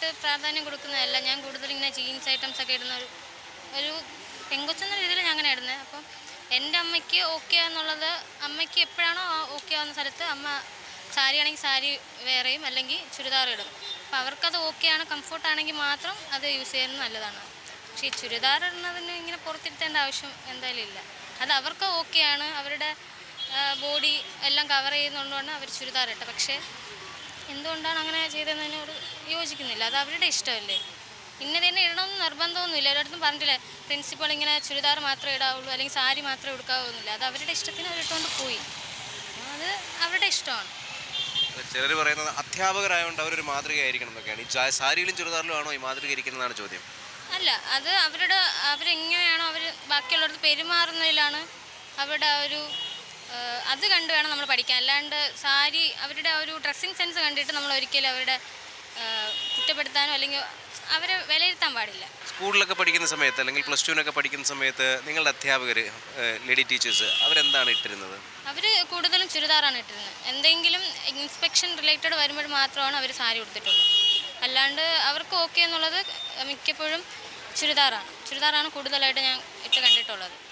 ആയിട്ട് പ്രാധാന്യം കൊടുക്കുന്നതല്ല. ഞാൻ കൂടുതൽ ഇങ്ങനെ ജീൻസ് ഐറ്റംസ് ഒക്കെ ഇടുന്ന ഒരു പെങ്കൊച്ചെന്ന രീതിയിൽ ഞാൻ അങ്ങനെ ഇടുന്നത്. അപ്പം എൻ്റെ അമ്മയ്ക്ക് ഓക്കെ എന്നുള്ളത്, അമ്മയ്ക്ക് എപ്പോഴാണോ ഓക്കെ ആവുന്ന സ്ഥലത്ത് അമ്മ സാരി ആണെങ്കിൽ സാരി വേറെയും അല്ലെങ്കിൽ ചുരിദാർ ഇടും. അപ്പോൾ അവർക്കത് ഓക്കെയാണ്, കംഫർട്ടാണെങ്കിൽ മാത്രം അത് യൂസ് ചെയ്യുന്നത് നല്ലതാണ്. പക്ഷേ ഈ ചുരിദാർ ഇടുന്നതിന് ഇങ്ങനെ പുറത്തിരുത്തേണ്ട ആവശ്യം എന്തായാലും ഇല്ല. അത് അവർക്ക് ഓക്കെയാണ്, അവരുടെ ബോഡി എല്ലാം കവർ ചെയ്യുന്നതുകൊണ്ടാണ് അവർ ചുരിദാർ ഇട്ടത്. പക്ഷേ എന്തുകൊണ്ടാണ് അങ്ങനെ ചെയ്തതെന്നതിനോട് യോജിക്കുന്നില്ല. അത് അവരുടെ ഇഷ്ടമല്ലേ. ഇന്നത് തന്നെ ഇടണമെന്ന് നിർബന്ധമൊന്നുമില്ല. ഒരിടത്തും പറഞ്ഞിട്ടില്ല പ്രിൻസിപ്പൾ ഇങ്ങനെ ചുരിദാർ മാത്രമേ ഇടാവുള്ളൂ അല്ലെങ്കിൽ സാരി മാത്രമേ എടുക്കാവുന്നില്ല. അത് അവരുടെ ഇഷ്ടത്തിന് അവരിട്ടുകൊണ്ട് പോയി. അത് അവരുടെ ഇഷ്ടമാണ്. ചിലർ പറയുന്നത് അധ്യാപകരായതുകൊണ്ട് അവരൊരു മാതൃകയായിരിക്കണം എന്നൊക്കെയാണ്. ഈ സാരിയിലും ചുരിദാറിലും ആണോ ഈ മാതൃകയായിരിക്കുന്നതാണ് ചോദ്യം. അല്ല, അത് അവരെങ്ങനെയാണോ അവർ ബാക്കിയുള്ളവർക്ക് പെരുമാറുന്നതിലാണ് അവരുടെ ഒരു അത് കണ്ട് വേണം നമ്മൾ പഠിക്കാൻ. അല്ലാണ്ട് സാരി അവരുടെ ഒരു ഡ്രസ്സിങ് സെൻസ് കണ്ടിട്ട് നമ്മൾ ഒരിക്കലും അവരുടെ കുറ്റപ്പെടുത്താനോ അല്ലെങ്കിൽ അവരെ വിലയിരുത്താൻ പാടില്ല. സ്കൂളിലൊക്കെ പഠിക്കുന്ന സമയത്ത് അല്ലെങ്കിൽ പ്ലസ് ടുവിനൊക്കെ പഠിക്കുന്ന സമയത്ത് നിങ്ങളുടെ അധ്യാപകർ, ലേഡി ടീച്ചേഴ്സ്, അവരെന്താണ് ഇട്ടിരുന്നത്? അവർ കൂടുതലും ചുരിദാറാണ് ഇട്ടിരുന്നത്. എന്തെങ്കിലും ഇൻസ്പെക്ഷൻ റിലേറ്റഡ് വരുമ്പോൾ മാത്രമാണ് അവർ സാരി ഉടുത്തിട്ടുള്ളത്. അല്ലാണ്ട് അവർക്ക് ഓക്കെ എന്നുള്ളത് മിക്കപ്പോഴും ചുരിദാറാണ് കൂടുതലായിട്ട് ഞാൻ ഇട്ട് കണ്ടിട്ടുള്ളത്.